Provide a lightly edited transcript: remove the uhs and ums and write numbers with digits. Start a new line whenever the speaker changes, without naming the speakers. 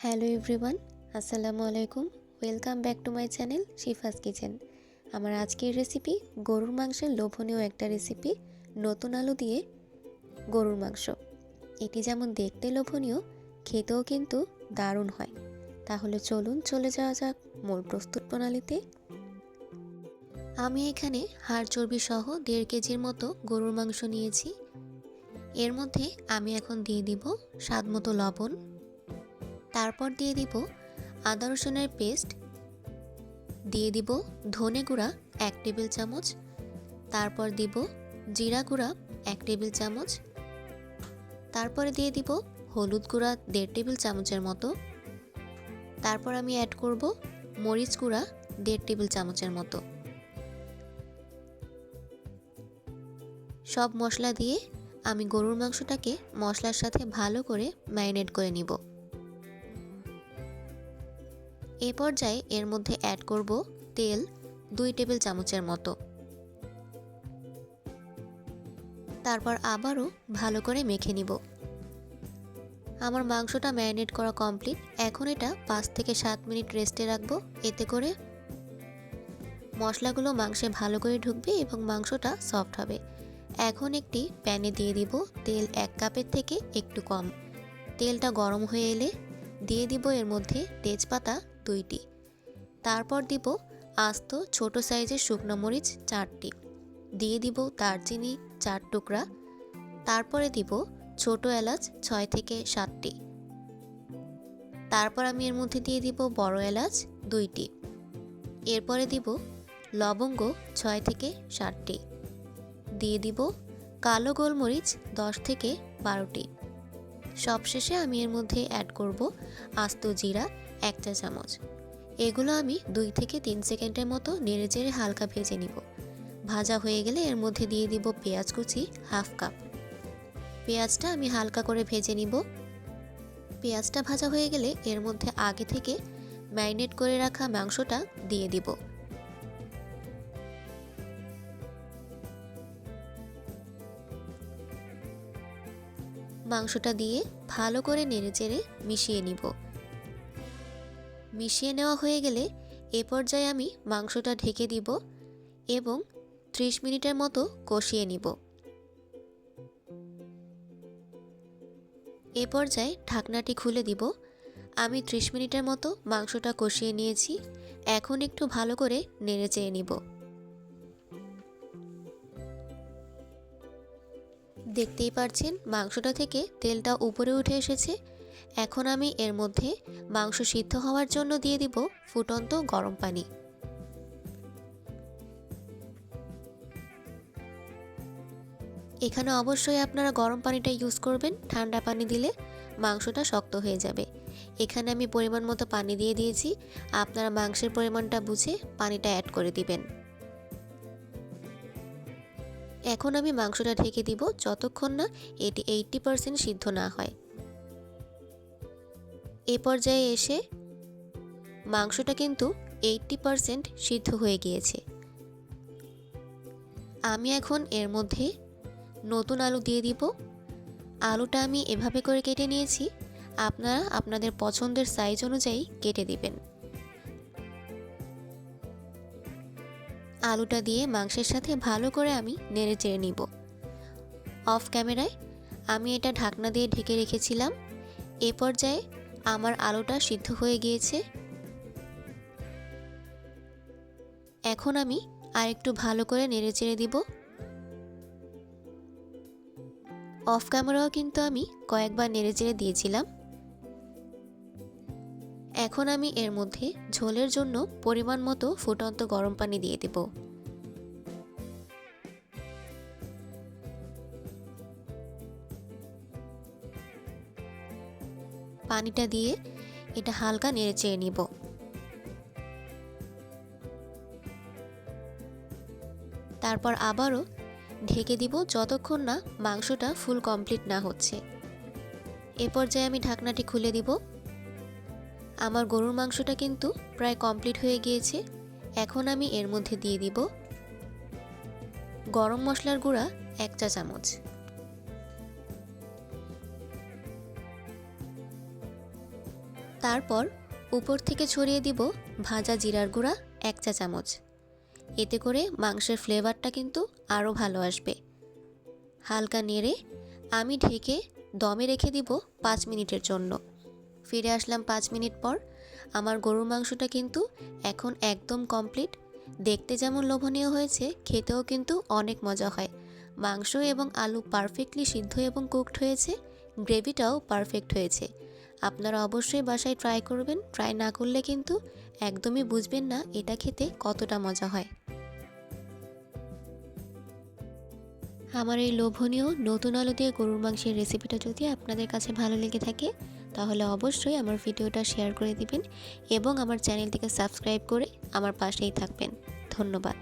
Hello everyone, আসসালামু আলাইকুম। Welcome back to my channel Shifa's kitchen. আমার আজকের রেসিপি গরুর মাংসের লোভনীয় একটা রেসিপি, নতুন আলু দিয়ে গরুর মাংস। এটি যেমন দেখতে লোভনীয়, খেতেও কিন্তু দারুণ হয়। তাহলে চলুন চলে যাওয়া যাক মূল প্রস্তুত প্রণালীতে। আমি এখানে হাড় চর্বি সহ 1.5 কেজির মতো গরুর মাংস নিয়েছি। এর মধ্যে আমি এখন দিয়ে দিব স্বাদ মতো লবণ, তারপর দিয়ে দিব আদা রসুনের পেস্ট, দিয়ে দিব ধনে গুঁড়া 1 টেবিল চামচ, তারপর দিব জিরা গুঁড়া 1 টেবিল চামচ, তারপরে দিয়ে দিব হলুদ গুঁড়া 1.5 টেবিল চামচের মতো, তারপর আমি অ্যাড করব মরিচ গুঁড়া 1.5 টেবিল চামচের মতো। সব মশলা দিয়ে আমি গরুর মাংসটাকে মশলার সাথে ভালো করে ম্যারিনেট করে নিব। এ পর্যায়ে এর মধ্যে অ্যাড করব তেল 2 টেবিল চামচের মতো। তারপর আবারও ভালো করে মেখে নিব। আমার মাংসটা ম্যারিনেট করা কমপ্লিট। এখন এটা 5 থেকে 7 মিনিট রেস্টে রাখবো। এতে করে মশলাগুলো মাংসে ভালো করে ঢুকবে এবং মাংসটা সফট হবে। এখন একটি প্যানে দিয়ে দিব তেল 1 কাপের থেকে একটু কম। তেলটা গরম হয়ে এলে দিয়ে দিব এর মধ্যে তেজপাতা 2টি, তারপর দিব আস্ত ছোট সাইজের শুকনো মরিচ 4টি, দিয়ে দিব দারচিনি 4 টুকরা, তারপরে দিব ছোট এলাচ 6 থেকে 7টি, তারপর আমি এর মধ্যে দিয়ে দিব বড় এলাচ 2টি, এরপরে দিব লবঙ্গ 6 থেকে 7টি, দিয়ে দিব কালো গোলমরিচ 10 থেকে 12টি। সবশেষে আমি এর মধ্যে অ্যাড করব আস্ত জিরা 1 চা চামচ। এগুলো আমি 2 থেকে 3 সেকেন্ডের মতো নেড়েচেড়ে হালকা ভেজে নিব। ভাজা হয়ে গেলে এর মধ্যে দিয়ে দিব পেঁয়াজ কুচি 1/2 কাপ। পেঁয়াজটা আমি হালকা করে ভেজে নিব। পেঁয়াজটা ভাজা হয়ে গেলে এর মধ্যে আগে থেকে ম্যারিনেট করে রাখা মাংসটা দিয়ে দিব। মাংসটা দিয়ে ভালো করে নেড়েচেড়ে মিশিয়ে নিব। মিশিয়ে নেওয়া হয়ে গেলে এ পর্যায়ে আমি মাংসটা ঢেকে দিব এবং 30 মিনিটের মতো কষিয়ে নিব। এ পর্যায়ে ঢাকনাটি খুলে দিব। আমি 30 মিনিটের মতো মাংসটা কষিয়ে নিয়েছি। এখন একটু ভালো করে নেড়েচেড়ে নিব। দেখতেই পাচ্ছেন মাংসটা থেকে তেলটা উপরে উঠে এসেছে। এখন আমি এর মধ্যে মাংস সিদ্ধ হওয়ার জন্য দিয়ে দিব ফুটন্ত গরম পানি। এখানে অবশ্যই আপনারা গরম পানিটা ইউজ করবেন। ঠান্ডা পানি দিলে মাংসটা শক্ত হয়ে যাবে। এখানে আমি পরিমাণ মতো পানি দিয়ে দিয়েছি। আপনারা মাংসের পরিমাণটা বুঝে পানিটা অ্যাড করে দিবেন। এখন আমি মাংসটা ঢেকে দিব যতক্ষণ না এটি 80% সিদ্ধ না হয়। এ পর্যায়ে এসে মাংসটা কিন্তু 80% সিদ্ধ হয়ে গিয়েছে। আমি এখন এর মধ্যে নতুন আলু দিয়ে দিব। আলুটা আমি এভাবে করে কেটে নিয়েছি। আপনারা আপনাদের পছন্দের সাইজ অনুযায়ী কেটে দিবেন। আলুটা দিয়ে মাংসের সাথে ভালো করে আমি নেড়েচেড়ে নিব। অফ ক্যামেরায় আমি এটা ঢাকনা দিয়ে ঢেকে রেখেছিলাম। এ পর্যায়ে আমার আলুটা সিদ্ধ হয়ে গিয়েছে। এখন আমি আরেকটু ভালো করে নেড়েচেড়ে দিব। অফ ক্যামেরাও কিন্তু আমি কয়েকবার নেড়েচেড়ে দিয়েছিলাম। এখন আমি এর মধ্যে ঝোলের জন্য পরিমাণ মতো ফুটন্ত গরম পানি দিয়ে দেব। পানিটা দিয়ে এটা হালকা নেড়েচেড়ে নিব। তারপর আবারও ঢেকে দিব যতক্ষণ না মাংসটা ফুল কমপ্লিট না হচ্ছে। এ পর্যায়ে আমি ঢাকনাটি খুলে দিব। আমার গরুর মাংসটা কিন্তু প্রায় কমপ্লিট হয়ে গিয়েছে। এখন আমি এর মধ্যে দিয়ে দিব গরম মশলার গুঁড়া 1 চা চামচ, তারপর উপর থেকে ছড়িয়ে দিব ভাজা জিরার গুঁড়া 1 চা চামচ। এতে করে মাংসের ফ্লেভারটা কিন্তু আরও ভালো আসবে। হালকা নেড়ে আমি ঢেকে দমে রেখে দিব 5 মিনিটের জন্য। ফিরে আসলাম 5 মিনিট পর। আমার গরুর মাংসটা কিন্তু এখন একদম কমপ্লিট। দেখতে যেমন লোভনীয় হয়েছে, খেতেও কিন্তু অনেক মজা হয়। মাংস এবং আলু পারফেক্টলি সিদ্ধ এবং কুকড হয়েছে, গ্রেভিটাও পারফেক্ট হয়েছে। আপনারা অবশ্যই বাসায় ট্রাই করবেন। ট্রাই না করলে কিন্তু একদমই বুঝবেন না এটা খেতে কতটা মজা হয়। আমার এই লোভনীয় নতুন আলু দিয়ে গরুর মাংসের রেসিপিটা যদি আপনাদের কাছে ভালো লেগে থাকে, তাহলে অবশ্যই আমার ভিডিওটা শেয়ার করে দিবেন এবং আমার চ্যানেলটিকে সাবস্ক্রাইব করে আমার পাশেই থাকবেন। ধন্যবাদ।